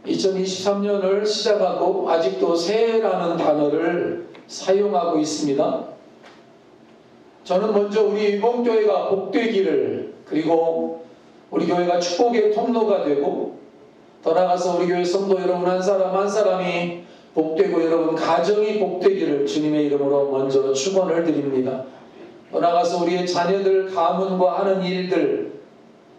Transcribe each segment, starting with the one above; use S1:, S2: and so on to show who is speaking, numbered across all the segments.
S1: 2023년을 시작하고 아직도 새해라는 단어를 사용하고 있습니다. 저는 먼저 우리 위봉교회가 복되기를, 그리고 우리 교회가 축복의 통로가 되고, 더 나아가서 우리 교회 성도 여러분 한 사람 한 사람이 복되고 여러분 가정이 복되기를 주님의 이름으로 먼저 축원을 드립니다. 더 나아가서 우리의 자녀들 가문과 하는 일들,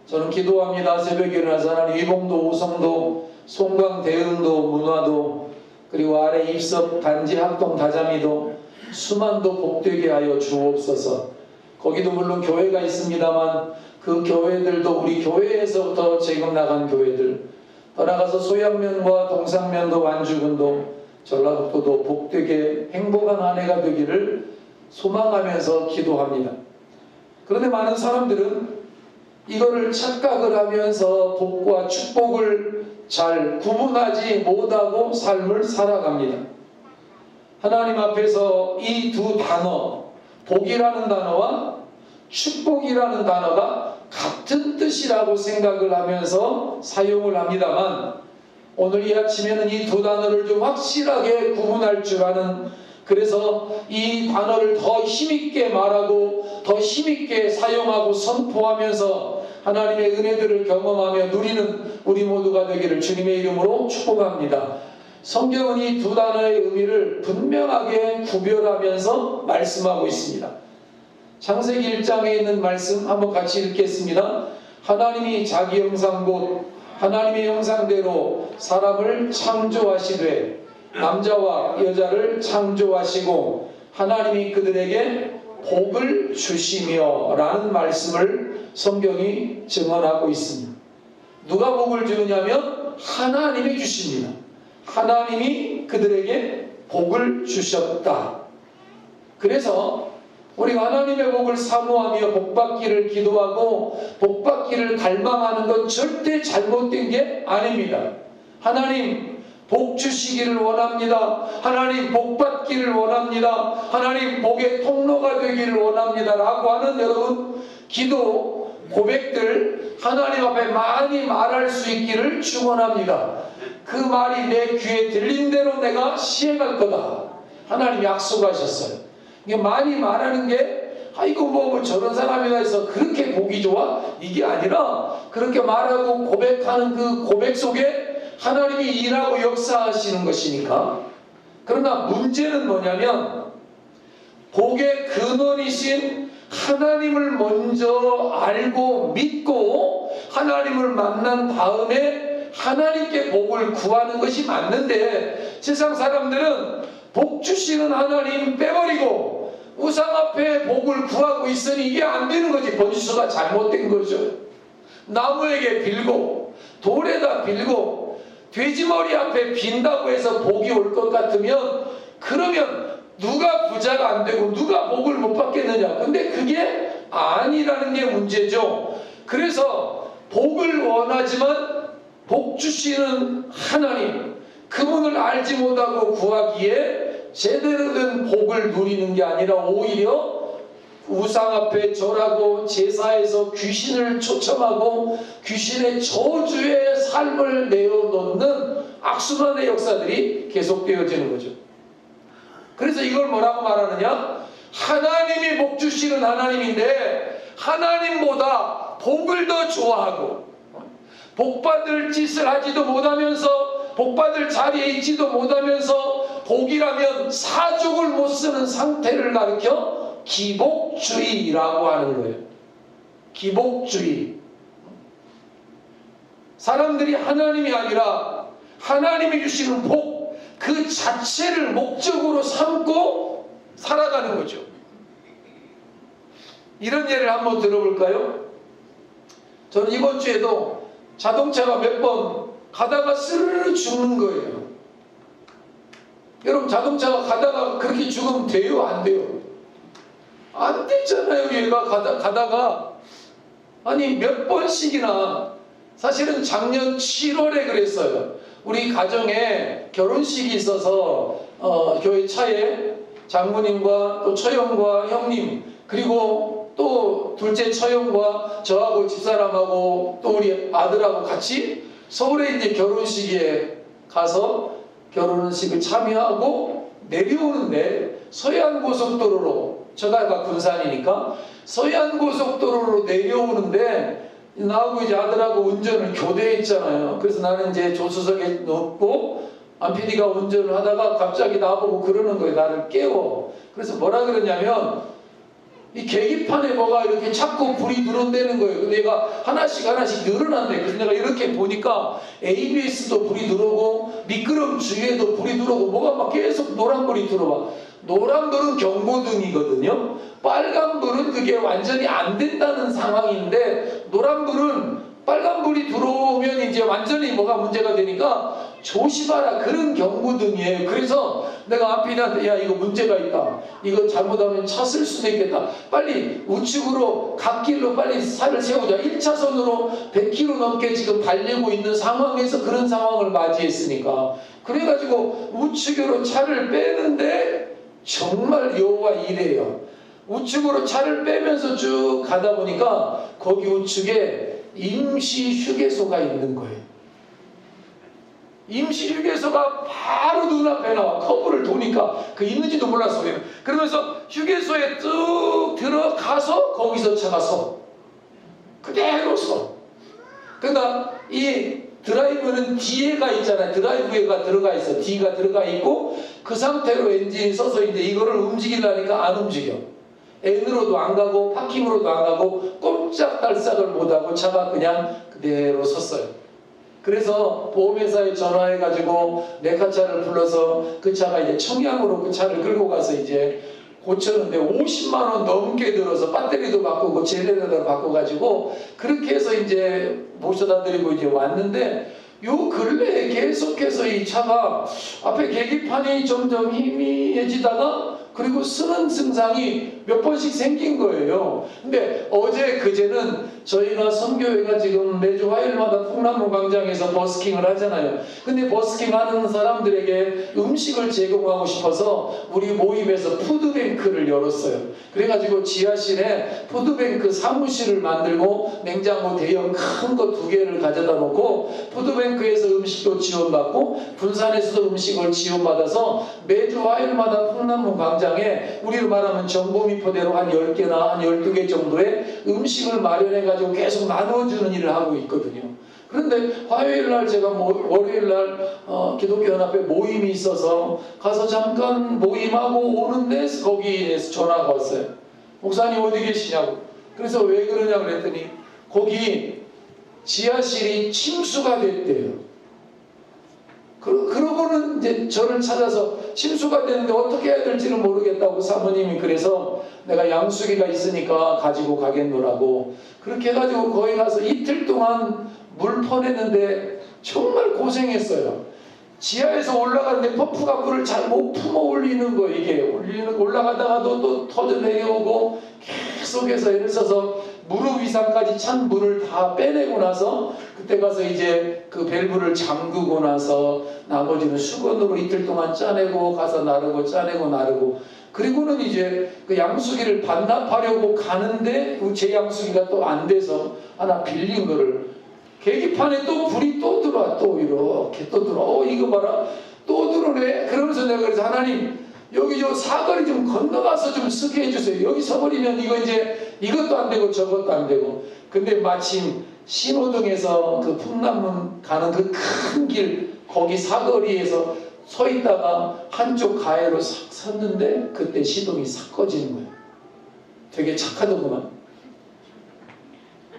S1: 저는 기도합니다. 새벽에 일어나서 하나님 위봉도, 우성도, 송강, 대흥도, 문화도, 그리고 아래 입석, 단지, 학동, 다자미도, 수만도 복되게 하여 주옵소서. 거기도 물론 교회가 있습니다만 그 교회들도 우리 교회에서부터 지금 나간 교회들, 떠나가서 소양면과 동상면도, 완주군도, 전라북도도 복되게 행복한 한 해가 되기를 소망하면서 기도합니다. 그런데 많은 사람들은 이거를 착각을 하면서 복과 축복을 잘 구분하지 못하고 삶을 살아갑니다. 하나님 앞에서 이 두 단어, 복이라는 단어와 축복이라는 단어가 같은 뜻이라고 생각을 하면서 사용을 합니다만, 오늘 이 아침에는 이 두 단어를 좀 확실하게 구분할 줄 아는, 그래서 이 단어를 더 힘있게 말하고 더 힘있게 사용하고 선포하면서 하나님의 은혜들을 경험하며 누리는 우리 모두가 되기를 주님의 이름으로 축복합니다. 성경은 이 두 단어의 의미를 분명하게 구별하면서 말씀하고 있습니다. 창세기 1장에 있는 말씀 한번 같이 읽겠습니다. 하나님이 자기 형상 곧 하나님의 형상대로 사람을 창조하시되 남자와 여자를 창조하시고 하나님이 그들에게 복을 주시며 라는 말씀을 성경이 증언하고 있습니다. 누가 복을 주느냐면 하나님이 주십니다. 하나님이 그들에게 복을 주셨다. 그래서 우리가 하나님의 복을 사모하며 복받기를 기도하고 복받기를 갈망하는 건 절대 잘못된 게 아닙니다. 하나님 복 주시기를 원합니다. 하나님 복 받기를 원합니다. 하나님 복의 통로가 되기를 원합니다 라고 하는 여러분 기도 고백들 하나님 앞에 많이 말할 수 있기를 축원합니다. 그 말이 내 귀에 들린 대로 내가 시행할 거다. 하나님 약속하셨어요. 이게 많이 말하는 게 아이고 뭐 저런 사람이라 해서 그렇게 복이 좋아? 이게 아니라 그렇게 말하고 고백하는 그 고백 속에 하나님이 일하고 역사하시는 것이니까. 그러나 문제는 뭐냐면 복의 근원이신 하나님을 먼저 알고 믿고 하나님을 만난 다음에 하나님께 복을 구하는 것이 맞는데, 세상 사람들은 복 주시는 하나님 빼버리고 우상 앞에 복을 구하고 있으니 이게 안 되는 거지. 번지수가 잘못된 거죠. 나무에게 빌고 돌에다 빌고 돼지머리 앞에 빈다고 해서 복이 올 것 같으면, 그러면 누가 부자가 안 되고 누가 복을 못 받겠느냐. 근데 그게 아니라는 게 문제죠. 그래서 복을 원하지만 복 주시는 하나님, 그분을 알지 못하고 구하기에 제대로 된 복을 누리는 게 아니라 오히려 우상 앞에 절하고 제사에서 귀신을 초청하고 귀신의 저주의 삶을 내어놓는 악순환의 역사들이 계속되어지는 거죠. 그래서 이걸 뭐라고 말하느냐? 하나님이 복 주시는 하나님인데 하나님보다 복을 더 좋아하고 복받을 짓을 하지도 못하면서 복받을 자리에 있지도 못하면서 복이라면 사족을 못 쓰는 상태를 가리켜 기복주의라고 하는 거예요. 기복주의. 사람들이 하나님이 아니라 하나님이 주시는 복 그 자체를 목적으로 삼고 살아가는 거죠. 이런 예를 한번 들어볼까요? 저는 이번 주에도 자동차가 몇 번 가다가 스르르 죽는 거예요. 여러분 자동차가 가다가 그렇게 죽으면 돼요? 안 돼요? 안 되잖아요. 얘가 가다가 아니 몇 번씩이나. 사실은 작년 7월에 그랬어요. 우리 가정에 결혼식이 있어서 교회 차에 장모님과 또 처형과 형님, 그리고 또 둘째 처형과 저하고 집사람하고 또 우리 아들하고 같이 서울에 이제 결혼식에 가서 결혼식을 참여하고 내려오는데 서해안고속도로로, 저가가 군산이니까 서해안고속도로로 내려오는데 나하고 이제 아들하고 운전을 교대했잖아요. 그래서 나는 이제 조수석에 넣고 안 PD가 운전을 하다가 갑자기 나보고 그러는 거예요. 나를 깨워. 그래서 뭐라 그러냐면 이 계기판에 뭐가 이렇게 자꾸 불이 들어온다는 거예요. 근데 얘가 하나씩 늘어난대. 그래서 내가 이렇게 보니까 ABS도 불이 들어오고 미끄럼 주위에도 불이 들어오고 뭐가 막 계속 노란불이 들어와. 노란불은 경고등이거든요. 빨간불은 그게 완전히 안 된다는 상황인데 노란불은 빨간불이 들어오면 이제 완전히 뭐가 문제가 되니까 조심하라, 그런 경고등이에요. 그래서 내가 앞이한테 야 이거 문제가 있다, 이거 잘못하면 차 쓸 수도 있겠다, 빨리 우측으로 갓길로 빨리 차를 세우자. 1차선으로 100km 넘게 지금 달리고 있는 상황에서 그런 상황을 맞이했으니까 그래가지고 우측으로 차를 빼는데 정말 여호와 이래요. 우측으로 차를 빼면서 쭉 가다 보니까 거기 우측에 임시 휴게소가 있는 거예요. 임시 휴게소가 바로 눈앞에 나와. 커브를 도니까 그 있는지도 몰랐어요. 그러면서 휴게소에 쭉 들어가서 거기서 차가 서. 그대로 서. 그러니까 이 드라이브는 D가 있잖아요. 드라이브가 들어가 있어. D가 들어가 있고 그 상태로 엔진이 서서 이제 이거를 움직이려니까 안 움직여. N으로도 안 가고 파킹으로도 안 가고 꼼짝달싹을 못하고 차가 그냥 그대로 섰어요. 그래서 보험회사에 전화해가지고 레카차를 불러서 그 차가 이제 청양으로 그 차를 끌고 가서 이제 고쳤는데 50만원 넘게 들어서 배터리도 바꾸고 제네레이터도 바꿔가지고 그렇게 해서 이제 모셔다 드리고 이제 왔는데 요 근래에 계속해서 이 차가 앞에 계기판이 점점 희미해지다가 그리고 쓰는 증상이 몇 번씩 생긴 거예요. 근데 어제 그제는 저희가 선교회가 지금 매주 화요일마다 풍남문 광장에서 버스킹을 하잖아요. 근데 버스킹 하는 사람들에게 음식을 제공하고 싶어서 우리 모임에서 푸드뱅크를 열었어요. 그래가지고 지하실에 푸드뱅크 사무실을 만들고 냉장고 대형 큰 거 2개를 가져다 놓고 푸드뱅크에서 음식도 지원받고 군산에서도 음식을 지원받아서 매주 화요일마다 풍남문 광장에 우리로 말하면 정보미포대로 한 10개나 한 12개 정도의 음식을 마련해가지고 계속 나눠주는 일을 하고 있거든요. 그런데 화요일날 제가 월요일날 기독교연합회 모임이 있어서 가서 잠깐 모임하고 오는데 거기에서 전화가 왔어요. 목사님 어디 계시냐고. 그래서 왜 그러냐고 그랬더니 거기 지하실이 침수가 됐대요. 그러고는 이제 저를 찾아서 침수가 되는데 어떻게 해야 될지는 모르겠다고 사모님이 그래서 내가 양수기가 있으니까 가지고 가겠노라고 그렇게 해가지고 거기 가서 이틀 동안 물 퍼냈는데 정말 고생했어요. 지하에서 올라가는데 펌프가 물을 잘 못 품어 올리는 거. 이게 올라가다가도 또 터져 내려오고 계속해서 애를 써서 무릎 이상까지 찬 물을 다 빼내고 나서 그때 가서 이제 그 밸브를 잠그고 나서 나머지는 수건으로 이틀 동안 짜내고 가서 나르고 짜내고 나르고 그리고는 이제 그 양수기를 반납하려고 가는데 제 양수기가 또 안 돼서 하나 빌린 거를 계기판에 또 불이 또 들어와. 또 이렇게 또 들어와. 이거 봐라. 또 들어오네. 그러면서 내가 그래서 하나님 여기 저 사거리 좀 건너가서 좀 쓰게 해주세요. 여기 서버리면 이거 이제 이것도 안 되고 저것도 안 되고. 근데 마침 신호등에서 그 풍남문 가는 그 큰 길 거기 사거리에서 서 있다가 한쪽 가해로 싹 섰는데 그때 시동이 싹 꺼지는 거예요. 되게 착하더구만.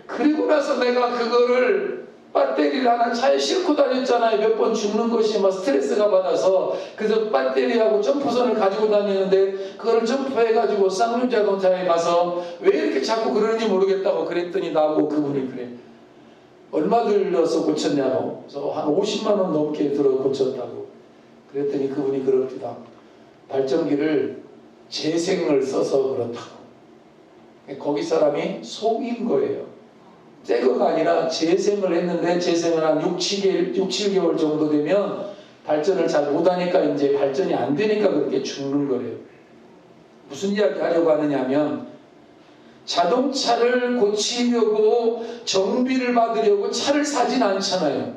S1: 그리고 나서 내가 그거를 배터리를 하나 차에 싣고 다녔잖아요. 몇 번 죽는 것이 막 스트레스가 받아서. 그래서 배터리하고 점프선을 가지고 다니는데 그거를 점프해가지고 쌍용 자동차에 가서 왜 이렇게 자꾸 그러는지 모르겠다고 그랬더니 나보고 그분이 그래. 얼마 들려서 고쳤냐고. 그래서 한 50만 원 넘게 들어 고쳤다고. 그랬더니 그분이 그럽니다. 발전기를 재생을 써서 그렇다고. 거기 사람이 속인 거예요. 새거가 아니라 재생을 했는데 재생을 한 6, 7개월 정도 되면 발전을 잘 못하니까 이제 발전이 안 되니까 그렇게 죽는 거래요. 무슨 이야기 하려고 하느냐면 자동차를 고치려고 정비를 받으려고 차를 사진 않잖아요.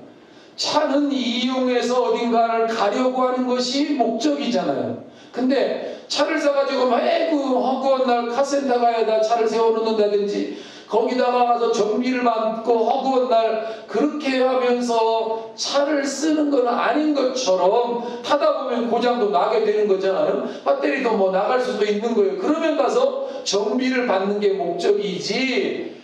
S1: 차는 이용해서 어딘가를 가려고 하는 것이 목적이잖아요. 근데 차를 사가지고 막 그 허구한 날 카센터 가야다 차를 세워놓는다든지 거기다가 가서 정비를 받고 허구한 날 그렇게 하면서 차를 쓰는 건 아닌 것처럼 하다 보면 고장도 나게 되는 거잖아요. 배터리도 뭐 나갈 수도 있는 거예요. 그러면 가서 정비를 받는 게 목적이지,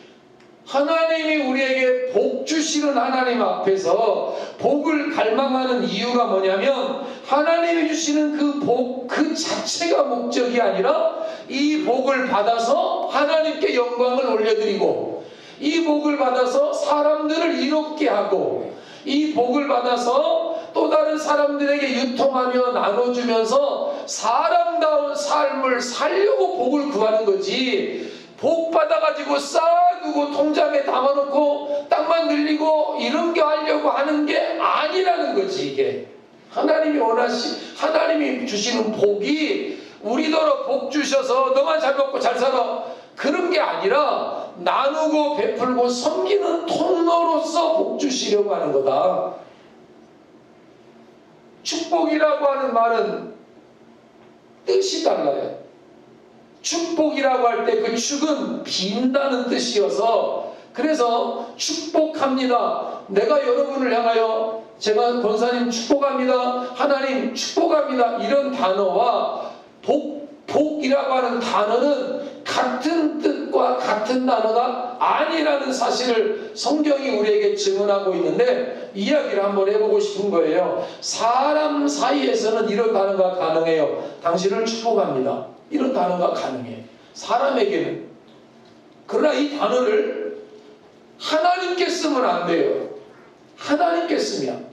S1: 하나님이 우리에게 복 주시는 하나님 앞에서 복을 갈망하는 이유가 뭐냐면, 하나님이 주시는 그 복 그 자체가 목적이 아니라 이 복을 받아서 하나님께 영광을 올려드리고, 이 복을 받아서 사람들을 이롭게 하고, 이 복을 받아서 또 다른 사람들에게 유통하며 나눠주면서 사람다운 삶을 살려고 복을 구하는 거지, 복 받아가지고 쌓아두고 통장에 담아놓고 땅만 늘리고 이런 게 하려고 하는 게 아니라는 거지. 이게 하나님이 하나님이 주시는 복이 우리더러 복 주셔서 너만 잘 먹고 잘 살아 그런 게 아니라 나누고 베풀고 섬기는 통로로서 복 주시려고 하는 거다. 축복이라고 하는 말은 뜻이 달라요. 축복이라고 할 때 그 축은 빈다는 뜻이어서, 그래서 축복합니다. 내가 여러분을 향하여 제가 권사님 축복합니다, 하나님 축복합니다, 이런 단어와 복이라고 하는 단어는 같은 뜻과 같은 단어가 아니라는 사실을 성경이 우리에게 증언하고 있는데, 이야기를 한번 해보고 싶은 거예요. 사람 사이에서는 이런 단어가 가능해요. 당신을 축복합니다, 이런 단어가 가능해, 사람에게는. 그러나 이 단어를 하나님께 쓰면 안 돼요. 하나님께 쓰면,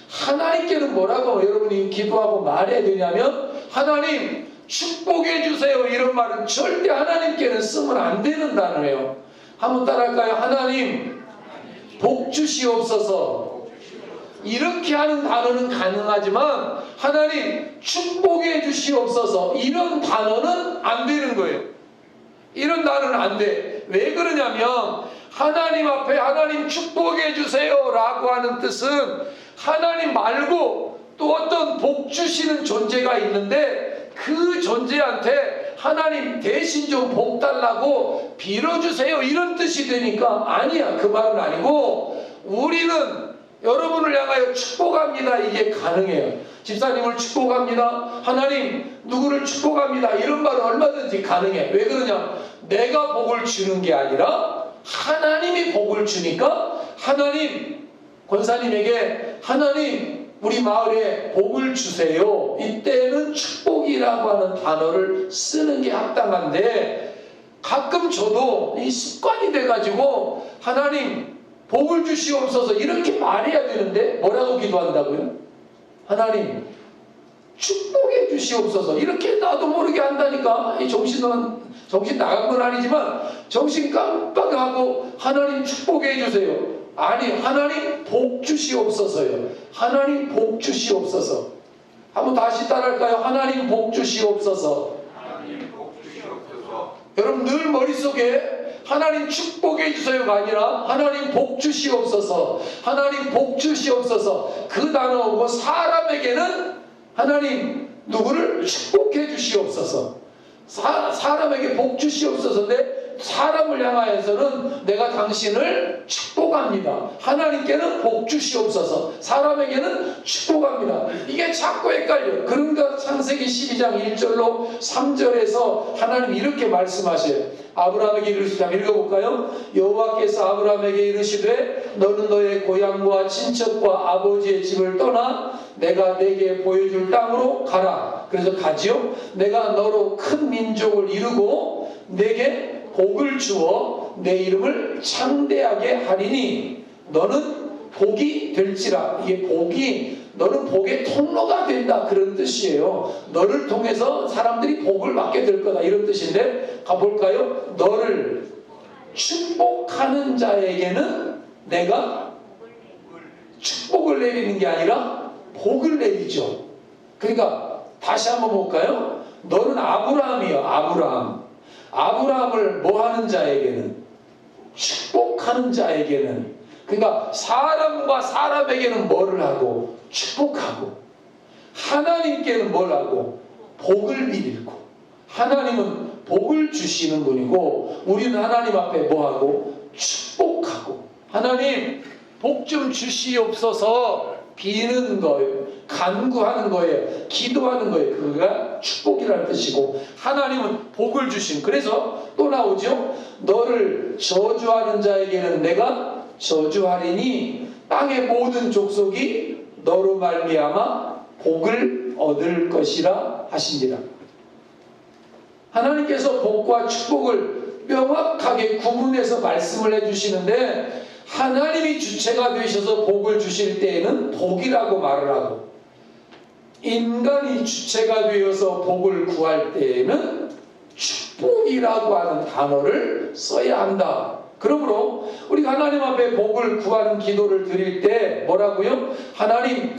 S1: 하나님께는 뭐라고 여러분이 기도하고 말해야 되냐면, 하나님 축복해 주세요, 이런 말은 절대 하나님께는 쓰면 안 되는 단어예요. 한번 따라할까요? 하나님 복 주시옵소서. 이렇게 하는 단어는 가능하지만 하나님 축복해 주시옵소서, 이런 단어는 안 되는 거예요. 이런 단어는 안 돼. 왜 그러냐면, 하나님 앞에 하나님 축복해 주세요 라고 하는 뜻은 하나님 말고 또 어떤 복 주시는 존재가 있는데, 그 존재한테 하나님 대신 좀 복 달라고 빌어주세요 이런 뜻이 되니까, 아니야, 그 말은 아니고, 우리는 여러분을 향하여 축복합니다, 이게 가능해요. 집사님을 축복합니다, 하나님 누구를 축복합니다, 이런 말은 얼마든지 가능해. 왜 그러냐, 내가 복을 주는 게 아니라 하나님이 복을 주니까, 하나님 권사님에게 하나님 우리 마을에 복을 주세요, 이때는 축복이라고 하는 단어를 쓰는 게 합당한데, 가끔 저도 이 습관이 돼가지고 하나님 복을 주시옵소서 이렇게 말해야 되는데 뭐라고 기도한다고요? 하나님 축복해 주시옵소서, 이렇게 나도 모르게 한다니까. 이 정신 나간 건 아니지만 정신 깜빡하고 하나님 축복해 주세요, 아니 하나님 복 주시옵소서요. 하나님 복 주시옵소서. 한번 다시 따라할까요? 하나님 복 주시옵소서.
S2: 하나님 복 주시옵소서.
S1: 여러분 늘 머릿속에 하나님 축복해 주세요가 아니라 하나님 복 주시옵소서, 하나님 복 주시옵소서. 그 단어고, 사람에게는 하나님 누구를 축복해 주시옵소서, 사람에게 복 주시옵소서인데, 사람을 향하여서는 내가 당신을 축복합니다, 하나님께는 복 주시옵소서, 사람에게는 축복합니다. 이게 자꾸 헷갈려요. 그런가 창세기 12장 1절로 3절에서 하나님 이렇게 말씀하셔요. 아브라함에게 이르시되, 한번 읽어볼까요? 여호와께서 아브라함에게 이르시되 너는 너의 고향과 친척과 아버지의 집을 떠나 내가 내게 보여줄 땅으로 가라. 그래서 가지요. 내가 너로 큰 민족을 이루고 내게 복을 주어 내 이름을 창대하게 하리니 너는 복이 될지라. 이게 복이, 너는 복의 통로가 된다, 그런 뜻이에요. 너를 통해서 사람들이 복을 받게 될 거다, 이런 뜻인데, 가볼까요? 너를 축복하는 자에게는 내가 축복을 내리는 게 아니라 복을 내리죠. 그러니까 다시 한번 볼까요? 너는 아브라함이요, 아브라함을 뭐 하는 자에게는, 축복하는 자에게는 그러니까 사람과 사람에게는 뭐를 하고 축복하고, 하나님께는 뭘 하고 복을 빌고, 하나님은 복을 주시는 분이고 우리는 하나님 앞에 뭐하고 축복하고, 하나님 복 좀 주시옵소서 비는 거예요, 간구하는 거예요, 기도하는 거예요. 그가 축복이라는 뜻이고 하나님은 복을 주신. 그래서 또 나오죠. 너를 저주하는 자에게는 내가 저주하리니 땅의 모든 족속이 너로 말미암아 복을 얻을 것이라 하신지라. 하나님께서 복과 축복을 명확하게 구분해서 말씀을 해주시는데, 하나님이 주체가 되셔서 복을 주실 때에는 복이라고 말을 하고, 인간이 주체가 되어서 복을 구할 때에는 축복이라고 하는 단어를 써야 한다. 그러므로 우리가 하나님 앞에 복을 구하는 기도를 드릴 때 뭐라고요? 하나님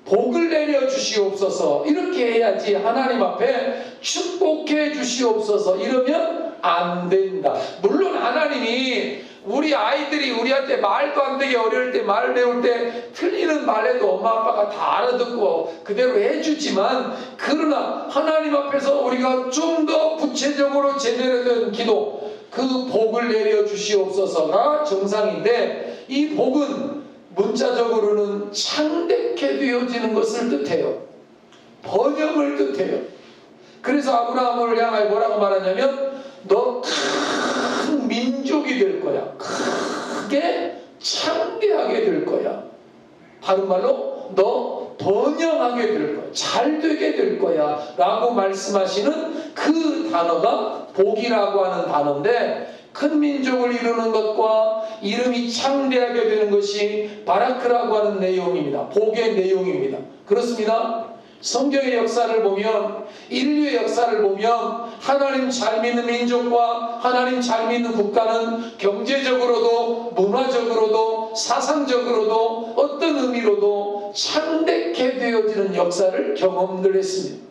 S1: 복을 내려 주시옵소서 이렇게 해야지, 하나님 앞에 축복해 주시옵소서 이러면 안 된다. 물론 하나님이 우리 아이들이 우리한테 말도 안 되게 어려울 때, 말 배울 때 틀리는 말해도 엄마 아빠가 다 알아듣고 그대로 해주지만, 그러나 하나님 앞에서 우리가 좀 더 구체적으로 제대로 된 기도, 그 복을 내려 주시옵소서가 정상인데, 이 복은 문자적으로는 창대케 되어지는 것을 뜻해요. 번영을 뜻해요. 그래서 아브라함을 향하여 뭐라고 말하냐면, 너 큰 민족이 될 거야. 크게 창대하게 될 거야. 다른 말로 너 번영하게 될 거야. 잘 되게 될 거야 라고 말씀하시는 그 단어가 복이라고 하는 단어인데, 큰 민족을 이루는 것과 이름이 창대하게 되는 것이 바라크라고 하는 내용입니다. 복의 내용입니다. 그렇습니다. 성경의 역사를 보면, 인류의 역사를 보면 하나님 잘 믿는 민족과 하나님 잘 믿는 국가는 경제적으로도 문화적으로도 사상적으로도 어떤 의미로도 창대케 되어지는 역사를 경험들 했습니다.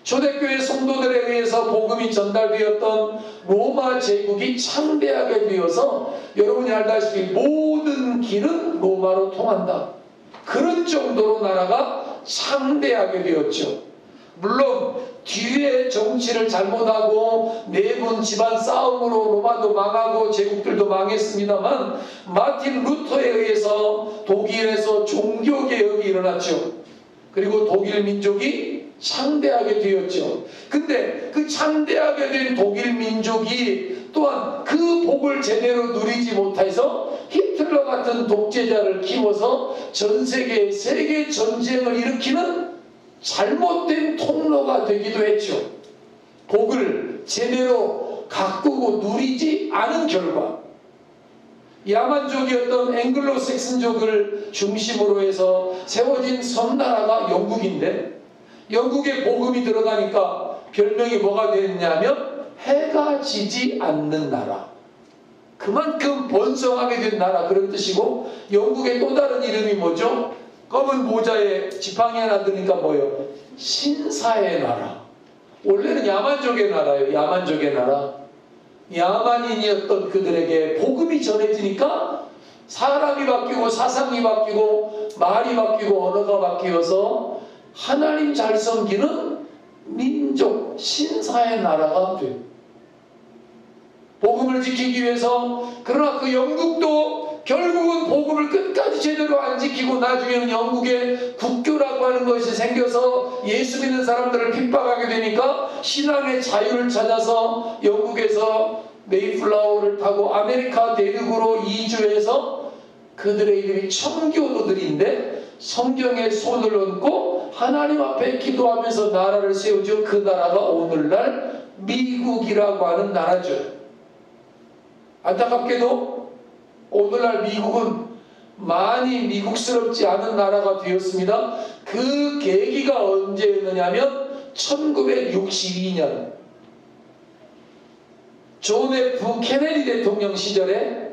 S1: 초대교회 성도들에 의해서 복음이 전달되었던 로마 제국이 창대하게 되어서 여러분이 알다시피 모든 길은 로마로 통한다. 그런 정도로 나라가 창대하게 되었죠. 물론 뒤에 정치를 잘못하고 내분 집안 싸움으로 로마도 망하고 제국들도 망했습니다만, 마틴 루터에 의해서 독일에서 종교개혁이 일어났죠. 그리고 독일 민족이 창대하게 되었죠. 근데 그 창대하게 된 독일 민족이 또한 그 복을 제대로 누리지 못해서 히틀러 같은 독재자를 키워서 전 세계에 세계 전쟁을 일으키는 잘못된 통로가 되기도 했죠. 복을 제대로 가꾸고 누리지 않은 결과, 야만족이었던 앵글로색슨족을 중심으로 해서 세워진 섬나라가 영국인데, 영국에 복음이 들어가니까 별명이 뭐가 됐냐면 해가 지지 않는 나라, 그만큼 번성하게 된 나라, 그런 뜻이고, 영국의 또 다른 이름이 뭐죠? 검은 모자에 지팡이 하나 드니까 뭐예요? 신사의 나라. 원래는 야만족의 나라예요. 야만족의 나라. 야만인이었던 그들에게 복음이 전해지니까 사람이 바뀌고 사상이 바뀌고 말이 바뀌고 언어가 바뀌어서 하나님 잘 섬기는 민족, 신사의 나라가 돼요. 복음을 지키기 위해서. 그러나 그 영국도 결국은 복음을 끝까지 제대로 안 지키고 나중에는 영국의 국교라고 하는 것이 생겨서 예수 믿는 사람들을 핍박하게 되니까 신앙의 자유를 찾아서 영국에서 메이플라워를 타고 아메리카 대륙으로 이주해서, 그들의 이름이 청교도들인데 성경에 손을 얹고 하나님 앞에 기도하면서 나라를 세우죠. 그 나라가 오늘날 미국이라고 하는 나라죠. 안타깝게도 오늘날 미국은 많이 미국스럽지 않은 나라가 되었습니다. 그 계기가 언제였느냐면 1962년 존 F 케네디 대통령 시절에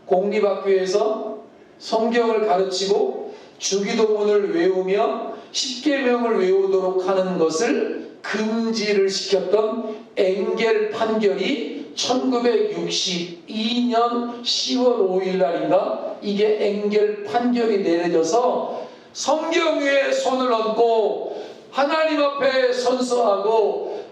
S1: 공립학교에서 성경을 가르치고 주기도문을 외우며 십계명을 외우도록 하는 것을 금지를 시켰던 엥겔 판결이 1962년 10월 5일 날인가 이게 엔겔 판결이 내려져서 성경 위에 손을 얹고 하나님 앞에 선서하고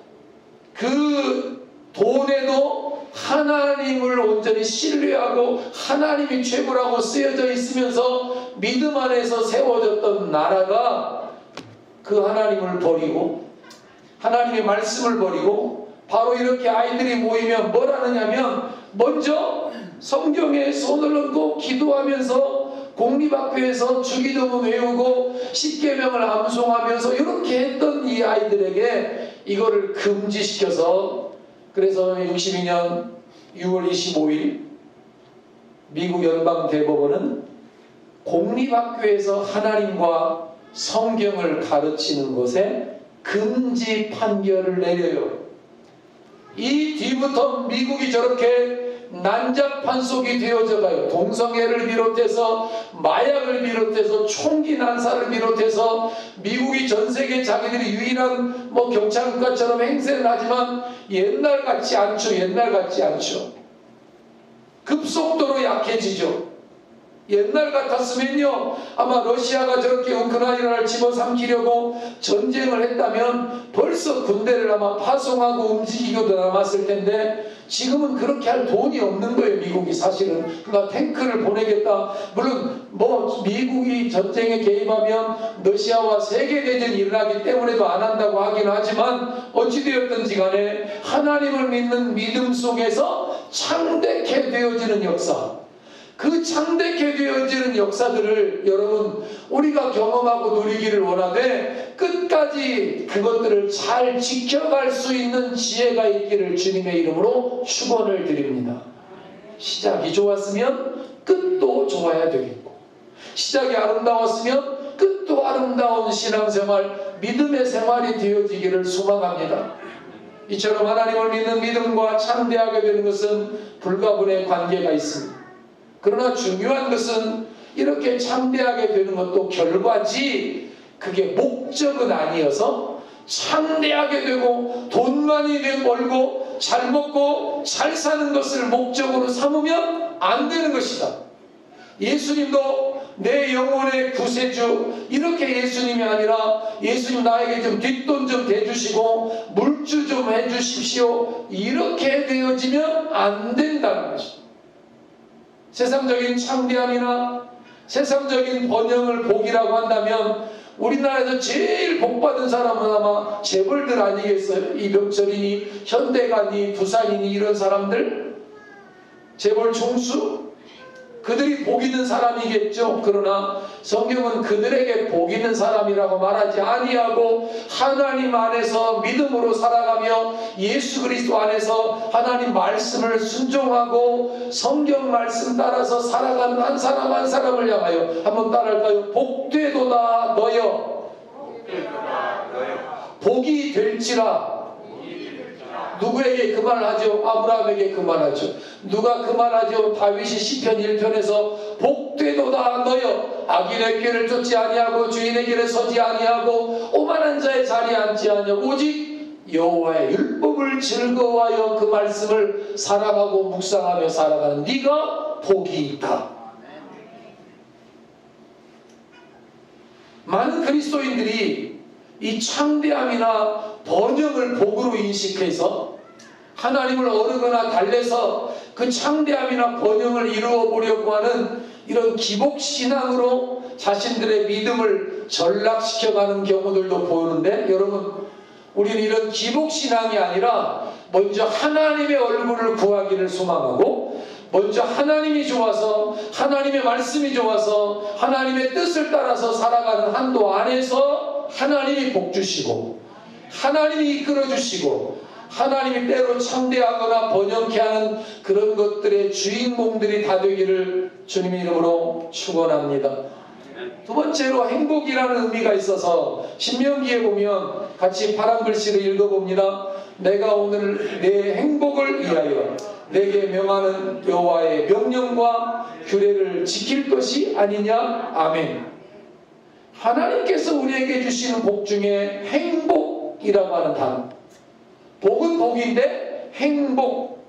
S1: 그 돈에도 하나님을 온전히 신뢰하고 하나님이 최고라고 쓰여져 있으면서 믿음 안에서 세워졌던 나라가 그 하나님을 버리고 하나님의 말씀을 버리고 바로 이렇게 아이들이 모이면 뭘 하느냐면 먼저 성경에 손을 얹고 기도하면서 공립학교에서 주기도문 외우고 십계명을 암송하면서 이렇게 했던 이 아이들에게 이거를 금지시켜서 그래서 62년 6월 25일 미국 연방대법원은 공립학교에서 하나님과 성경을 가르치는 것에 금지 판결을 내려요. 이 뒤부터 미국이 저렇게 난장판속이 되어져 가요. 동성애를 비롯해서 마약을 비롯해서 총기 난사를 비롯해서 미국이 전 세계 자기들이 유일한 경찰국가처럼 행세를 하지만 옛날 같지 않죠. 옛날 같지 않죠. 급속도로 약해지죠. 옛날 같았으면요 아마 러시아가 저렇게 우크라이나를 집어삼키려고 전쟁을 했다면 벌써 군대를 아마 파송하고 움직이고도 남았을 텐데 지금은 그렇게 할 돈이 없는 거예요. 미국이 사실은. 그러니까 탱크를 보내겠다. 물론 미국이 전쟁에 개입하면 러시아와 세계대전이 일어나기 때문에도 안 한다고 하긴 하지만 어찌되었든지 간에 하나님을 믿는 믿음 속에서 창대케 되어지는 역사, 그 창대케 되어지는 역사들을 여러분 우리가 경험하고 누리기를 원하되 끝까지 그것들을 잘 지켜갈 수 있는 지혜가 있기를 주님의 이름으로 축원을 드립니다. 시작이 좋았으면 끝도 좋아야 되겠고 시작이 아름다웠으면 끝도 아름다운 신앙생활, 믿음의 생활이 되어지기를 소망합니다. 이처럼 하나님을 믿는 믿음과 창대하게 되는 것은 불가분의 관계가 있습니다. 그러나 중요한 것은 이렇게 창대하게 되는 것도 결과지 그게 목적은 아니어서 창대하게 되고 돈 많이 벌고 잘 먹고 잘 사는 것을 목적으로 삼으면 안 되는 것이다. 예수님도 내 영혼의 구세주 이렇게 예수님이 아니라 예수님 나에게 좀 뒷돈 좀 대주시고 물주 좀 해주십시오 이렇게 되어지면 안 된다는 것입니다. 세상적인 창대함이나 세상적인 번영을 복이라고 한다면 우리나라에서 제일 복받은 사람은 아마 재벌들 아니겠어요? 이병철이니 현대가니 부산이니 이런 사람들 재벌 총수 그들이 복 있는 사람이겠죠. 그러나 성경은 그들에게 복 있는 사람이라고 말하지 아니하고 하나님 안에서 믿음으로 살아가며 예수 그리스도 안에서 하나님 말씀을 순종하고 성경 말씀 따라서 살아가는 한 사람 한 사람을 향하여 한번 따라할까요? 복되도다 너여 복이 될지라. 누구에게 그 말을 하죠? 아브라함에게 그 말을 하죠. 누가 그 말을 하죠? 다윗이 시편 1편에서 복되도다 너여 악인의 길을 쫓지 아니하고 주인의 길에 서지 아니하고 오만한 자의 자리에 앉지 아니하고 오직 여호와의 율법을 즐거워하여 그 말씀을 사랑하고 묵상하며 살아가는 네가 복이 있다. 많은 그리스도인들이 이 창대함이나 번영을 복으로 인식해서 하나님을 어르거나 달래서 그 창대함이나 번영을 이루어 보려고 하는 이런 기복신앙으로 자신들의 믿음을 전락시켜가는 경우들도 보이는데 여러분 우리는 이런 기복신앙이 아니라 먼저 하나님의 얼굴을 구하기를 소망하고 먼저 하나님이 좋아서 하나님의 말씀이 좋아서 하나님의 뜻을 따라서 살아가는 한도 안에서 하나님이 복 주시고 하나님이 이끌어 주시고 하나님이 때로 창대하거나 번영케 하는 그런 것들의 주인공들이 다 되기를 주님의 이름으로 축원합니다. 두 번째로 행복이라는 의미가 있어서 신명기에 보면 같이 파란 글씨를 읽어봅니다. 내가 오늘 내 행복을 위하여 내게 명하는 여호와의 명령과 규례를 지킬 것이 아니냐. 아멘. 하나님께서 우리에게 주시는 복 중에 행복이라고 하는 단어. 복은 복인데 행복.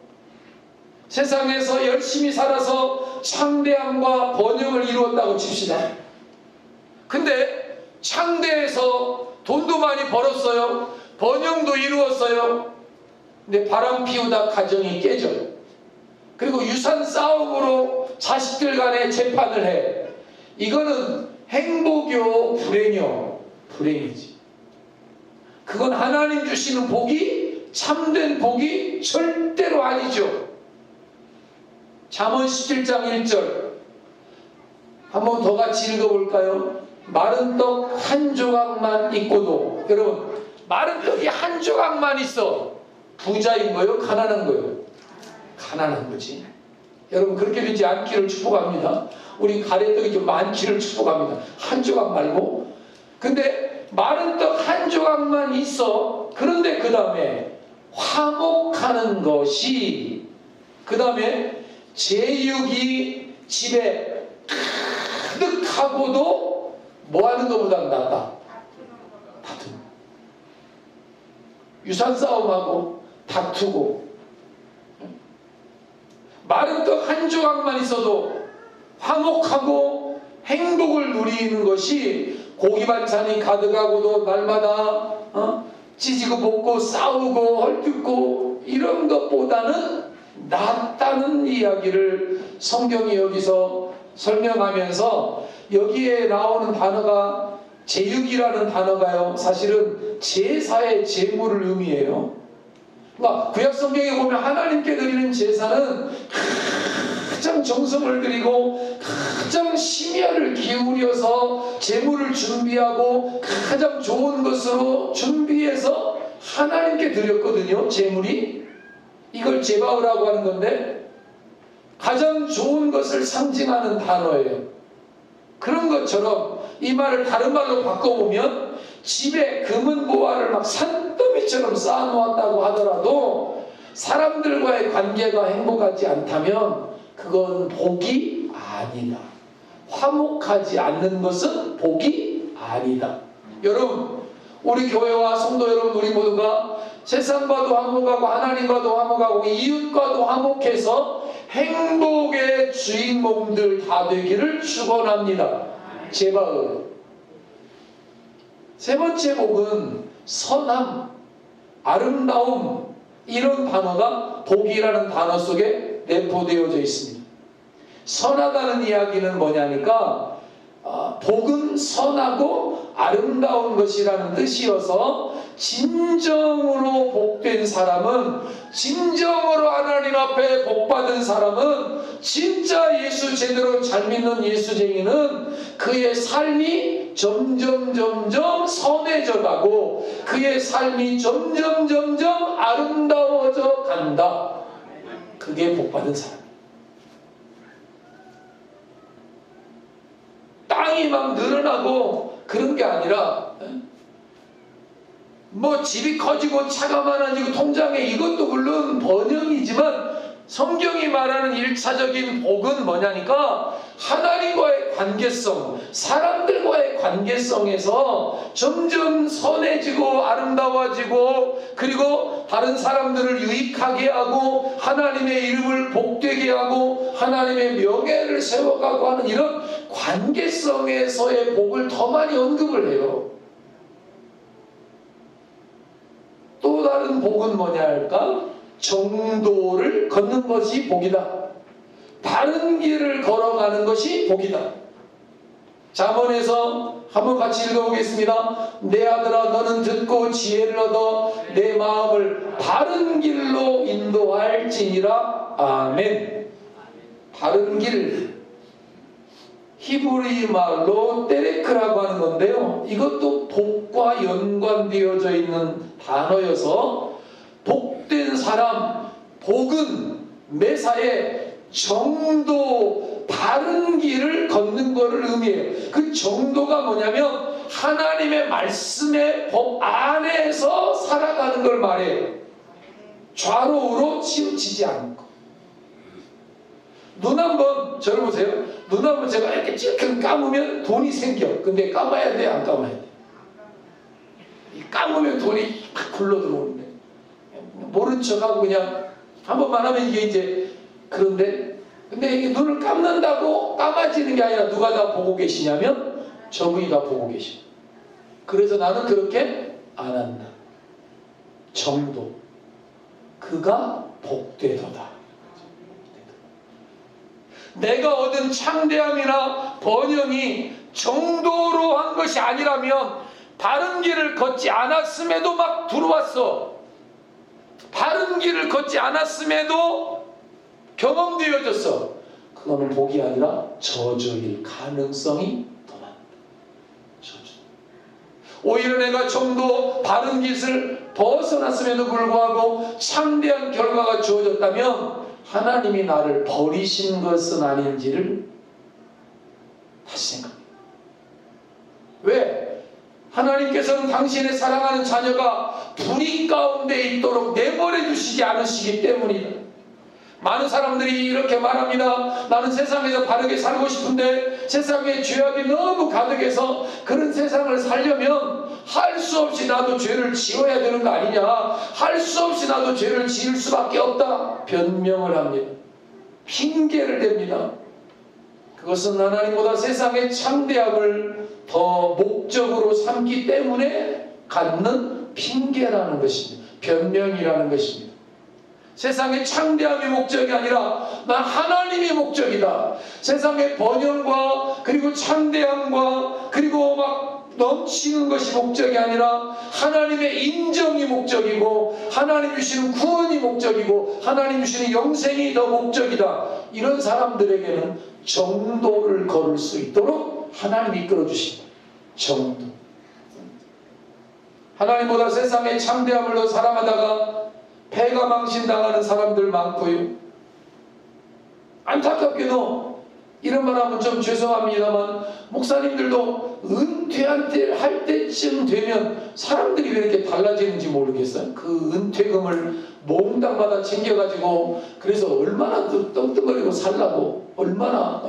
S1: 세상에서 열심히 살아서 창대함과 번영을 이루었다고 칩시다. 근데 창대해서 돈도 많이 벌었어요. 번영도 이루었어요. 근데 바람 피우다 가정이 깨져. 그리고 유산 싸움으로 자식들 간에 재판을 해. 이거는 행복이요 불행이요? 불행이지. 그건 하나님 주시는 복이 참된 복이 절대로 아니죠. 잠언 17장 1절 한번 더 같이 읽어볼까요? 마른 떡 한 조각만 있고도, 여러분 마른 떡이 한 조각만 있어 부자인 거요? 가난한 거요? 가난한 거지. 여러분 그렇게 되지 않기를 축복합니다. 우리 가래떡이 좀 많기를 축복합니다. 한 조각 말고. 근데 마른 떡 한 조각만 있어. 그런데 그 다음에 화목하는 것이, 그 다음에 제육이 집에 가득하고도 뭐하는 것보다 낫다. 다툼. 유산 싸움하고 다투고. 마른 떡 한 조각만 있어도 화목하고 행복을 누리는 것이 고기 반찬이 가득하고도 날마다 찢고 볶고 싸우고 헐뜯고 이런 것보다는 낫다는 이야기를 성경이 여기서 설명하면서, 여기에 나오는 단어가 제육이라는 단어가요, 사실은 제사의 제물을 의미해요. 그러니까 구약 성경에 보면 하나님께 드리는 제사는 가장 정성을 들이고 가장 심혈을 기울여서 제물을 준비하고 가장 좋은 것으로 준비해서 하나님께 드렸거든요. 제물이 이걸 제바우라고 하는 건데 가장 좋은 것을 상징하는 단어예요. 그런 것처럼 이 말을 다른 말로 바꿔보면 집에 금은 보화를 막 산더미처럼 쌓아놓았다고 하더라도 사람들과의 관계가 행복하지 않다면 그건 복이 아니다. 화목하지 않는 것은 복이 아니다. 여러분, 우리 교회와 성도 여러분, 우리 모두가 세상과도 화목하고 하나님과도 화목하고 이웃과도 화목해서 행복의 주인공들 다 되기를 축원합니다. 제발. 세 번째 복은 선함, 아름다움, 이런 단어가 복이라는 단어 속에 내포되어져 있습니다. 선하다는 이야기는 뭐냐니까 복은 선하고 아름다운 것이라는 뜻이어서 진정으로 복된 사람은, 진정으로 하나님 앞에 복받은 사람은, 진짜 예수 제대로 잘 믿는 예수쟁이는 그의 삶이 점점 선해져 가고 그의 삶이 점점 아름다워져 간다. 그게 복받은 사람. 땅이 막 늘어나고 그런 게 아니라 뭐 집이 커지고 차가 많아지고 통장에, 이것도 물론 번영이지만 성경이 말하는 1차적인 복은 뭐냐니까 하나님과의 관계성, 사람들과의 관계성에서 점점 선해지고 아름다워지고, 그리고 다른 사람들을 유익하게 하고 하나님의 이름을 복되게 하고 하나님의 명예를 세워가고 하는 이런 관계성에서의 복을 더 많이 언급을 해요. 또 다른 복은 뭐냐 할까? 정도를 걷는 것이 복이다. 바른 길을 걸어가는 것이 복이다. 잠언에서 한번 같이 읽어보겠습니다. 내 아들아, 너는 듣고 지혜를 얻어 내 마음을 바른 길로 인도할지니라. 아멘. 바른 길, 히브리 말로 때레크라고 하는 건데요, 이것도 복과 연관되어져 있는 단어여서 복된 사람, 복은 매사에 정도, 바른 길을 걷는 것을 의미해요. 그 정도가 뭐냐면 하나님의 말씀의 법 안에서 살아가는 걸 말해요. 좌로 우로 치우치지 않고. 눈 한번 저를 보세요. 눈 한번 제가 이렇게 찔끔 감으면 돈이 생겨. 근데 감아야 돼, 안 감아야 돼? 감으면 돈이 막 굴러 들어오는데 모른 척하고 그냥 한 번만 하면 이게 이제 그런데 근데 이게 눈을 감는다고 감아지는 게 아니라 누가 다 보고 계시냐면 저분이 다 보고 계셔. 그래서 나는 그렇게 안 한다. 정도. 그가 복되도다. 내가 얻은 창대함이나 번영이 정도로 한 것이 아니라면 바른 길을 걷지 않았음에도 막 들어왔어. 바른 길을 걷지 않았음에도 경험되어졌어. 그거는 복이 아니라 저주일 가능성이 더 많다. 저주. 오히려 내가 정도 바른 길을 벗어났음에도 불구하고 창대한 결과가 주어졌다면 하나님이 나를 버리신 것은 아닌지를 다시 생각합니다. 왜? 하나님께서는 당신의 사랑하는 자녀가 불의 가운데 있도록 내버려 주시지 않으시기 때문이다. 많은 사람들이 이렇게 말합니다. 나는 세상에서 바르게 살고 싶은데 세상에 죄악이 너무 가득해서 그런 세상을 살려면 할 수 없이 나도 죄를 지어야 되는 거 아니냐, 할 수 없이 나도 죄를 지을 수밖에 없다 변명을 합니다. 핑계를 댑니다. 그것은 하나님보다 세상의 창대함을 더 목적으로 삼기 때문에 갖는 핑계라는 것입니다. 변명이라는 것입니다. 세상의 창대함이 목적이 아니라 난 하나님이 목적이다. 세상의 번영과 그리고 창대함과 그리고 막 넘치는 것이 목적이 아니라 하나님의 인정이 목적이고 하나님 주시는 구원이 목적이고 하나님 주시는 영생이 더 목적이다. 이런 사람들에게는 정도를 걸을 수 있도록 하나님이 이끌어주십니다. 정도. 하나님보다 세상의 창대함을 더 사랑하다가 패가 망신당하는 사람들 많고요. 안타깝게도 이런 말 하면 좀 죄송합니다만 목사님들도 은퇴할 때쯤 되면 사람들이 왜 이렇게 달라지는지 모르겠어요. 그 은퇴금을 몽땅마다 챙겨가지고 그래서 얼마나 떵떵거리고 살라고 얼마나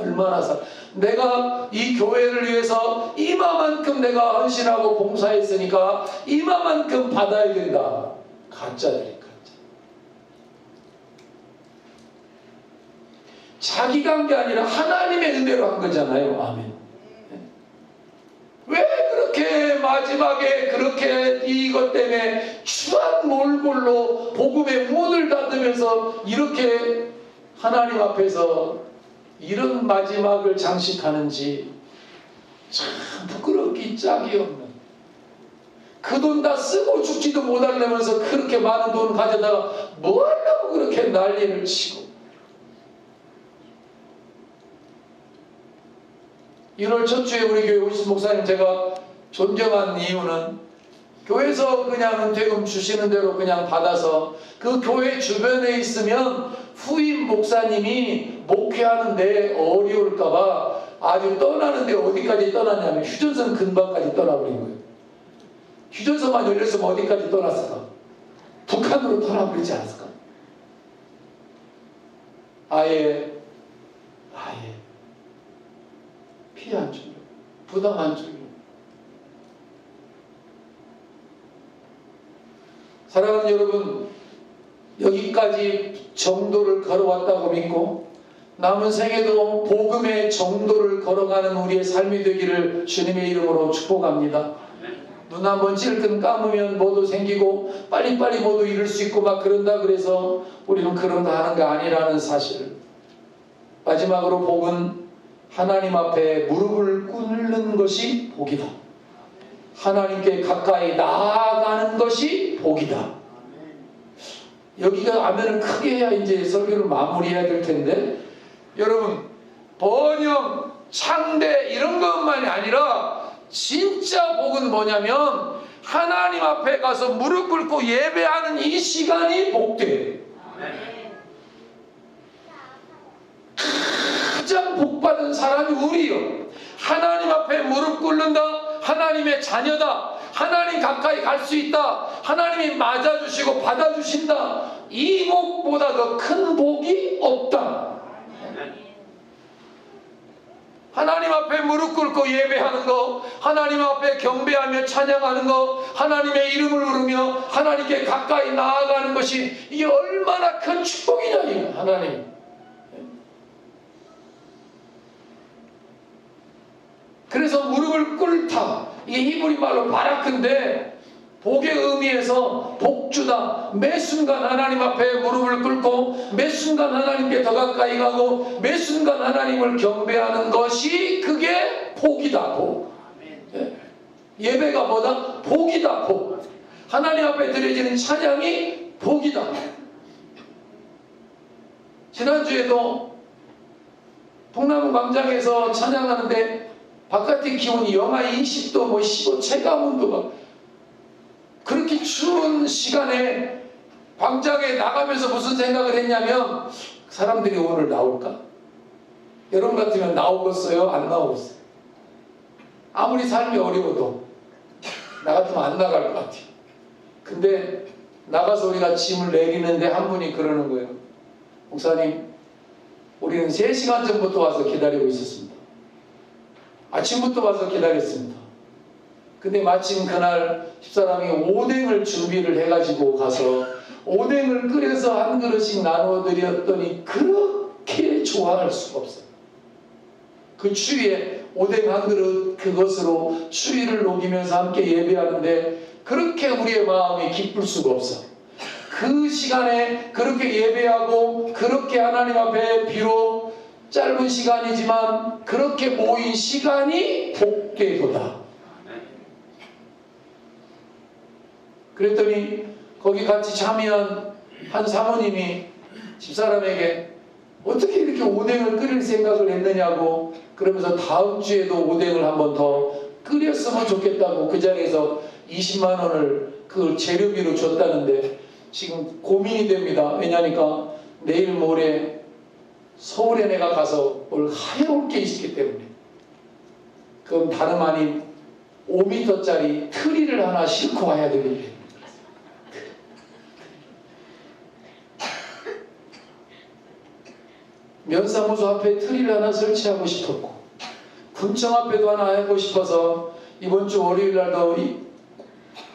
S1: 내가 이 교회를 위해서 이마만큼 내가 헌신하고 봉사했으니까 이마만큼 받아야 된다. 가짜들이 자기가 한 게 아니라 하나님의 은혜로 한 거잖아요. 아멘. 왜 그렇게 마지막에 그렇게 이것 때문에 추한 몰골로 복음의 문을 닫으면서 이렇게 하나님 앞에서 이런 마지막을 장식하는지 참 부끄럽기 짝이 없는, 그 돈 다 쓰고 죽지도 못하려면서 그렇게 많은 돈 가져다가 뭐 하려고 그렇게 난리를 치고. 1월 첫 주에 우리 교회 오신 목사님 제가 존경한 이유는 교회에서 그냥 은퇴금 주시는 대로 그냥 받아서 그 교회 주변에 있으면 후임 목사님이 목회하는데 어려울까봐 아주 떠나는데 어디까지 떠났냐면 휴전선 근방까지 떠나버린 거예요. 휴전선만 열렸으면 어디까지 떠났을까? 북한으로 떠나버리지 않았을까? 아예 피해 안 주려, 부담 안 주려. 사랑하는 여러분, 여기까지 정도를 걸어왔다고 믿고 남은 생에도 복음의 정도를 걸어가는 우리의 삶이 되기를 주님의 이름으로 축복합니다. 눈 한번 찔끔 감으면 뭐도 생기고 빨리빨리 뭐도 이룰 수 있고 막 그런다 그래서 우리는 그런 거 하는 거 아니라는 사실. 마지막으로 복은 하나님 앞에 무릎을 꿇는 것이 복이다. 하나님께 가까이 나아가는 것이 복이다. 여기가 아멘을 크게 해야 이제 설교를 마무리해야 될 텐데, 여러분 번영, 창대 이런 것만이 아니라 진짜 복은 뭐냐면 하나님 앞에 가서 무릎 꿇고 예배하는 이 시간이 복돼요. 가장 복받은 사람이 우리요. 하나님 앞에 무릎 꿇는다. 하나님의 자녀다. 하나님 가까이 갈 수 있다. 하나님이 맞아주시고 받아주신다. 이 복보다 더 큰 복이 없다. 하나님 앞에 무릎 꿇고 예배하는 거, 하나님 앞에 경배하며 찬양하는 거, 하나님의 이름을 부르며 하나님께 가까이 나아가는 것이 이게 얼마나 큰 축복이냐. 하나님 그래서 무릎을 꿇다. 이게 히브리 말로 바라크인데 복의 의미에서 복주다. 매 순간 하나님 앞에 무릎을 꿇고 매 순간 하나님께 더 가까이 가고 매 순간 하나님을 경배하는 것이 그게 복이다. 복. 예배가 뭐다? 복이다. 복. 하나님 앞에 드려지는 찬양이 복이다. 지난주에도 통나무 광장에서 찬양하는데 바깥의 기온이 영하 20도 뭐 15 체감온도 막 그렇게 추운 시간에 광장에 나가면서 무슨 생각을 했냐면 사람들이 오늘 나올까? 여러분 같으면 나오겠어요? 안 나오겠어요? 아무리 삶이 어려워도 나 같으면 안 나갈 것 같아요. 근데 나가서 우리가 짐을 내리는데 한 분이 그러는 거예요. 목사님, 우리는 3시간 전부터 와서 기다리고 있었습니다. 아침부터 와서 기다렸습니다. 근데 마침 그날 집사람이 오뎅을 준비를 해가지고 가서 오뎅을 끓여서 한 그릇씩 나누어 드렸더니 그렇게 좋아할 수가 없어요. 그 추위에 오뎅 한 그릇 그것으로 추위를 녹이면서 함께 예배하는데 그렇게 우리의 마음이 기쁠 수가 없어. 그 시간에 그렇게 예배하고 그렇게 하나님 앞에 비록 짧은 시간이지만 그렇게 모인 시간이 복되도다. 그랬더니 거기 같이 참여한 한 사모님이 집사람에게 어떻게 이렇게 오뎅을 끓일 생각을 했느냐고 그러면서 다음 주에도 오뎅을 한 번 더 끓였으면 좋겠다고 그 자리에서 20만 원을 그 재료비로 줬다는데 지금 고민이 됩니다. 왜냐니까 내일 모레 서울에 내가 가서 뭘 하여올 게 있기 때문에 그럼 다름 아닌 5m짜리 트리를 하나 싣고 와야 되겠네. 면사무소 앞에 트리를 하나 설치하고 싶었고 군청 앞에도 하나 하고 싶어서 이번 주 월요일 날도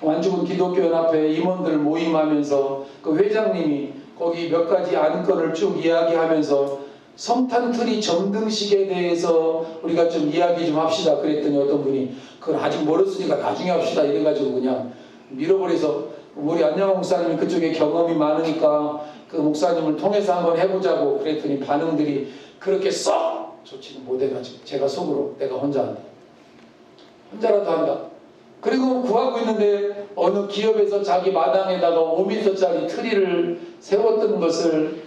S1: 완주군 기독교연합회 임원들 모임하면서 그 회장님이 거기 몇 가지 안건을 쭉 이야기하면서 성탄 트리 점등식에 대해서 우리가 좀 이야기 좀 합시다 그랬더니 어떤 분이 그건 아직 멀었으니까 나중에 합시다 이래가지고 그냥 밀어버려서 우리 안녕한 목사님이 그쪽에 경험이 많으니까 그 목사님을 통해서 한번 해보자고 그랬더니 반응들이 그렇게 썩 좋지는 못해가지고 제가 속으로 내가 혼자 한다. 혼자라도 한다. 그리고 구하고 있는데 어느 기업에서 자기 마당에다가 5m짜리 트리를 세웠던 것을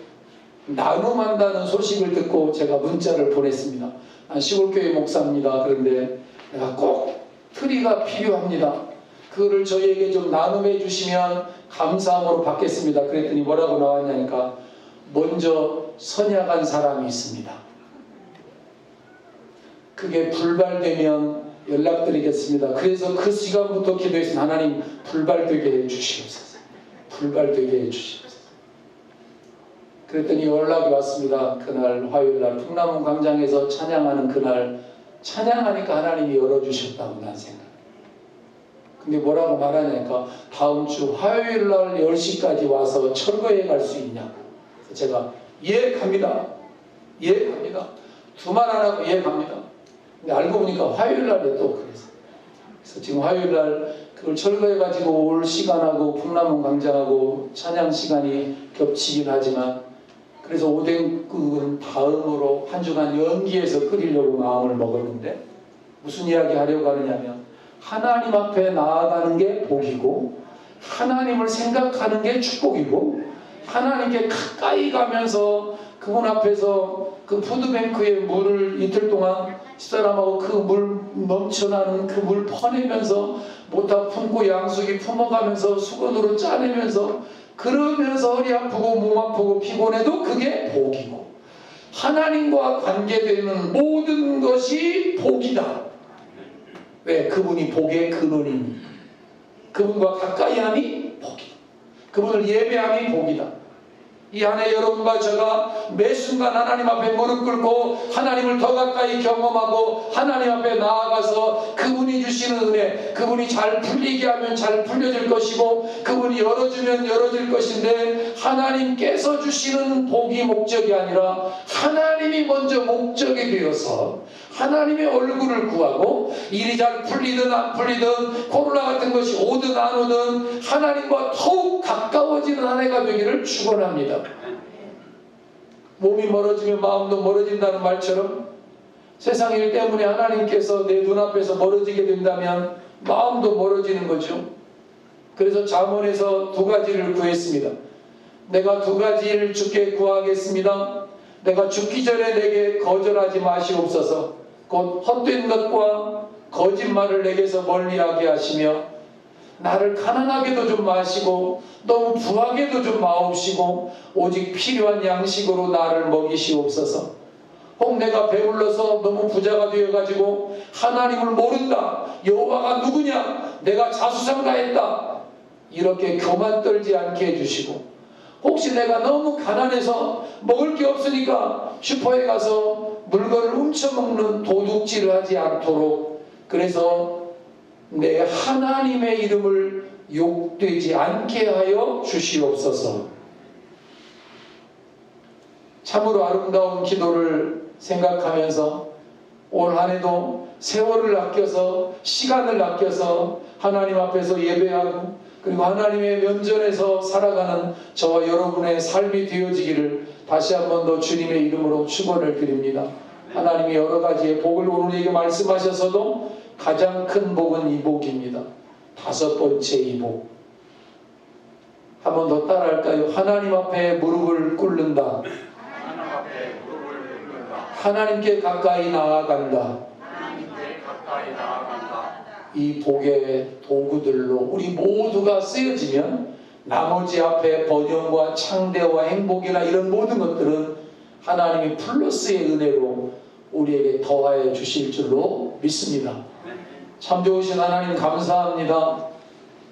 S1: 나눔한다는 소식을 듣고 제가 문자를 보냈습니다. 시골교회 목사입니다. 그런데 내가 꼭 트리가 필요합니다. 그거를 저희에게 좀 나눔해 주시면 감사함으로 받겠습니다. 그랬더니 뭐라고 나왔냐니까 먼저 선약한 사람이 있습니다. 그게 불발되면 연락드리겠습니다. 그래서 그 시간부터 기도했습니다. 하나님 불발되게 해주시옵소서. 불발되게 해주시옵소서. 그랬더니 연락이 왔습니다. 그날 화요일날 풍남문 광장에서 찬양하는 그날 찬양하니까 하나님이 열어주셨다고 난 생각. 근데 뭐라고 말하냐니까 다음 주 화요일날 10시까지 와서 철거해 갈 수 있냐고. 그래서 제가 예 갑니다. 예 갑니다. 두 말 안 하고 예 갑니다. 근데 알고 보니까 화요일날에 또 그랬어요. 그래서 지금 화요일날 그걸 철거해가지고 올 시간하고 풍남문 광장하고 찬양 시간이 겹치긴 하지만 그래서 오뎅국은 다음으로 한 주간 연기해서 끓이려고 마음을 먹었는데 무슨 이야기 하려고 하느냐면 하나님 앞에 나아가는 게 복이고 하나님을 생각하는 게 축복이고 하나님께 가까이 가면서 그분 앞에서 그 푸드뱅크의 물을 이틀 동안 집사람하고 그 물 넘쳐나는 그 물 퍼내면서 모타 품고 양수기 품어가면서 수건으로 짜내면서 그러면서 허리 아프고 몸 아프고 피곤해도 그게 복이고 하나님과 관계되는 모든 것이 복이다. 왜? 그분이 복의 근원이니 그분과 가까이함이 복이다. 그분을 예배함이 복이다. 이 안에 여러분과 제가 매 순간 하나님 앞에 무릎 꿇고 하나님을 더 가까이 경험하고 하나님 앞에 나아가서 그분이 주시는 은혜, 그분이 잘 풀리게 하면 잘 풀려질 것이고 그분이 열어주면 열어질 것인데 하나님께서 주시는 복이 목적이 아니라 하나님이 먼저 목적이 되어서 하나님의 얼굴을 구하고 일이 잘 풀리든 안 풀리든 코로나 같은 것이 오든 안 오든 하나님과 더욱 가까워지는 한 해가 되기를 축원합니다. 몸이 멀어지면 마음도 멀어진다는 말처럼 세상 일 때문에 하나님께서 내 눈앞에서 멀어지게 된다면 마음도 멀어지는 거죠. 그래서 잠언에서 두 가지를 구했습니다. 내가 두 가지를 주께 구하겠습니다. 내가 죽기 전에 내게 거절하지 마시옵소서. 곧 헛된 것과 거짓말을 내게서 멀리하게 하시며 나를 가난하게도 좀 마시고 너무 부하게도 좀 마옵시고 오직 필요한 양식으로 나를 먹이시옵소서. 혹 내가 배불러서 너무 부자가 되어가지고 하나님을 모른다, 여호와가 누구냐, 내가 자수성가했다, 이렇게 교만 떨지 않게 해주시고, 혹시 내가 너무 가난해서 먹을 게 없으니까 슈퍼에 가서 물건을 훔쳐먹는 도둑질을 하지 않도록, 그래서 내 하나님의 이름을 욕되지 않게 하여 주시옵소서. 참으로 아름다운 기도를 생각하면서 올 한 해도 세월을 아껴서 시간을 아껴서 하나님 앞에서 예배하고 그리고 하나님의 면전에서 살아가는 저와 여러분의 삶이 되어지기를 다시 한 번 더 주님의 이름으로 축원을 드립니다. 하나님이 여러 가지의 복을 오늘 우리에게 말씀하셔서도 가장 큰 복은 이 복입니다. 다섯 번째 이 복. 한 번 더 따라할까요? 하나님 앞에 무릎을 꿇는다. 하나님께 가까이 나아간다. 이 복의 도구들로 우리 모두가 쓰여지면 나머지 앞에 번영과 창대와 행복이나 이런 모든 것들은 하나님이 플러스의 은혜로 우리에게 더하여 주실 줄로 믿습니다. 참 좋으신 하나님 감사합니다.